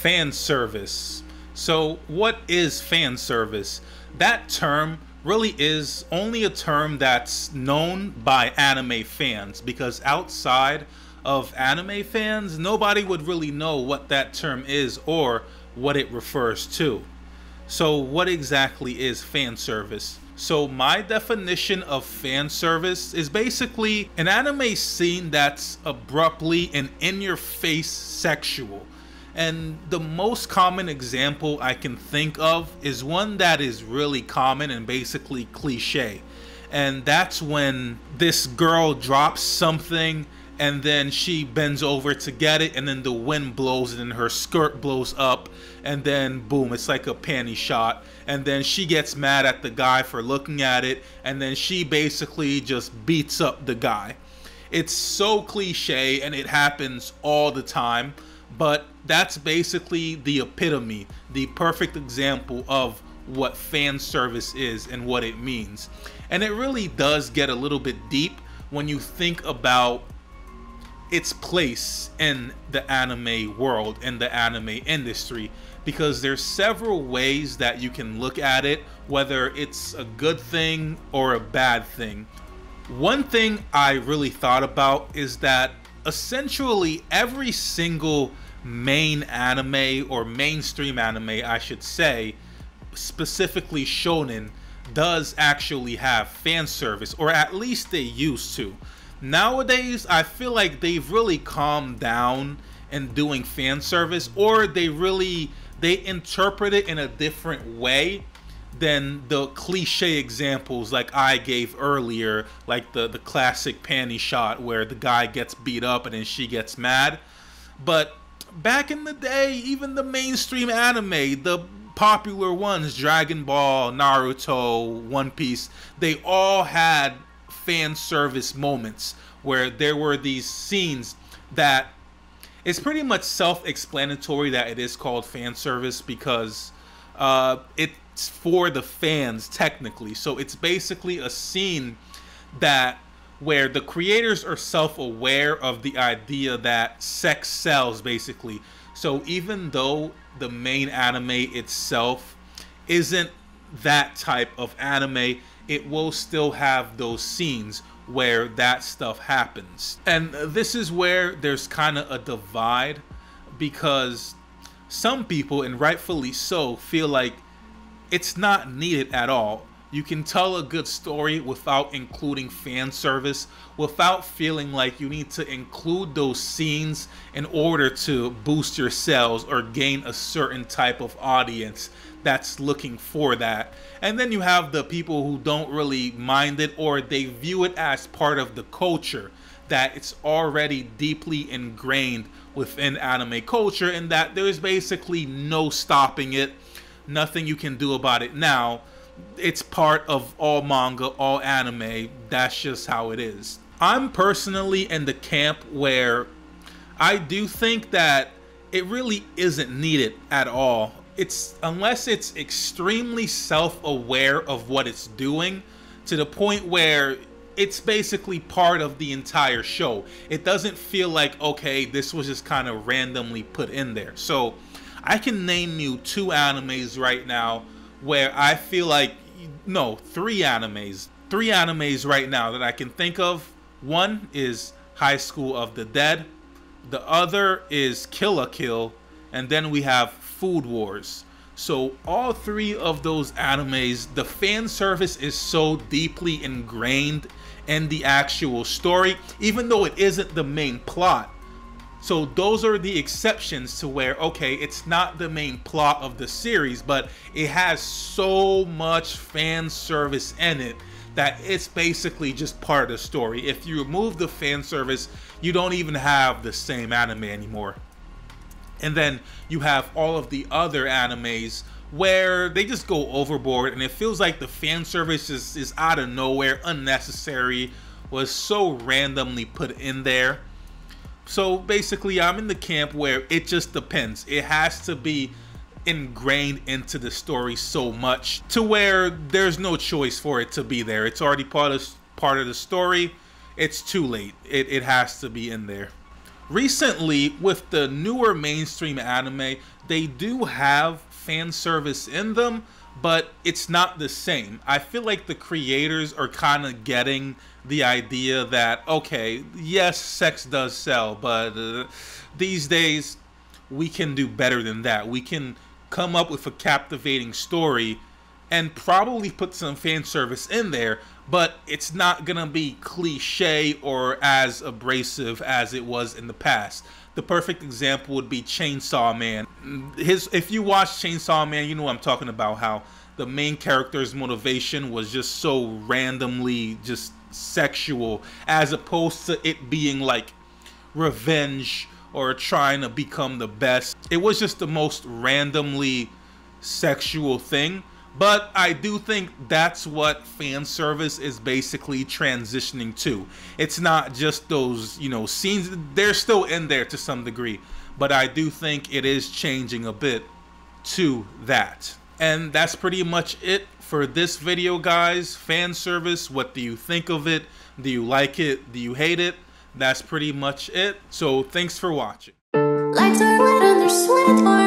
Fan service. So what is fan service? That term really is only a term that's known by anime fans, because outside of anime fans, nobody would really know what that term is or what it refers to. So what exactly is fan service? So my definition of fan service is basically an anime scene that's abruptly and in your face sexual. And the most common example I can think of is one that is really common and basically cliche. And that's when this girl drops something and then she bends over to get it, and then the wind blows and her skirt blows up, and then boom, it's like a panty shot. And then she gets mad at the guy for looking at it, and then she basically just beats up the guy. It's so cliche and it happens all the time, but that's basically the epitome, the perfect example of what fan service is and what it means. And it really does get a little bit deep when you think about its place in the anime world and the anime industry, because there's several ways that you can look at it, whether it's a good thing or a bad thing. One thing I really thought about is that essentially every single main anime, or mainstream anime I should say, specifically shonen, does actually have fan service, or at least they used to. Nowadays, I feel like they've really calmed down in doing fan service, or they interpret it in a different way than the cliche examples like I gave earlier, like the classic panty shot where the guy gets beat up and then she gets mad. But back in the day, even the mainstream anime, the popular ones, Dragon Ball, Naruto, One Piece, they all had fan service moments where there were these scenes that it's pretty much self-explanatory that it is called fan service, because it's for the fans technically. So it's basically a scene that where the creators are self-aware of the idea that sex sells, basically. So even though the main anime itself isn't that type of anime, it will still have those scenes where that stuff happens. And this is where there's kind of a divide, because some people, and rightfully so, feel like it's not needed at all. You can tell a good story without including fan service, without feeling like you need to include those scenes in order to boost your sales or gain a certain type of audience that's looking for that. And then you have the people who don't really mind it, or they view it as part of the culture, that it's already deeply ingrained within anime culture, and that there's basically no stopping it, nothing you can do about it now. It's part of all manga, all anime. That's just how it is. I'm personally in the camp where I do think that it really isn't needed at all. Unless it's extremely self-aware of what it's doing, to the point where it's basically part of the entire show. It doesn't feel like, okay, this was just kind of randomly put in there. So I can name you two animes right now where I feel like, no, three animes right now that I can think of. One is High School of the Dead, the other is Kill la Kill, and then we have Food Wars. So all three of those animes, the fan service is so deeply ingrained in the actual story, even though it isn't the main plot. So those are the exceptions to where, okay, it's not the main plot of the series, but it has so much fan service in it that it's basically just part of the story. If you remove the fan service, you don't even have the same anime anymore. And then you have all of the other animes where they just go overboard, and it feels like the fan service is out of nowhere, unnecessary, was so randomly put in there. So basically, I'm in the camp where it just depends. It has to be ingrained into the story so much to where there's no choice for it to be there. It's already part of the story. It's too late. It has to be in there. recently with the newer mainstream anime, they do have fan service in them, but it's not the same. I feel like the creators are kind of getting the idea that, okay, yes, sex does sell, but these days we can do better than that. We can come up with a captivating story and probably put some fan service in there, but it's not gonna be cliche or as abrasive as it was in the past. The perfect example would be Chainsaw Man. If you watch Chainsaw Man, you know what I'm talking about, how the main character's motivation was just so randomly just sexual, as opposed to it being like revenge or trying to become the best. It was just the most randomly sexual thing. But I do think that's what fan service is basically transitioning to. It's not just those, you know, scenes. They're still in there to some degree, but I do think it is changing a bit to that. And that's pretty much it for this video, guys. Fan service, what do you think of it? Do you like it? Do you hate it? That's pretty much it. So thanks for watching. Lights are lit and they're sweat.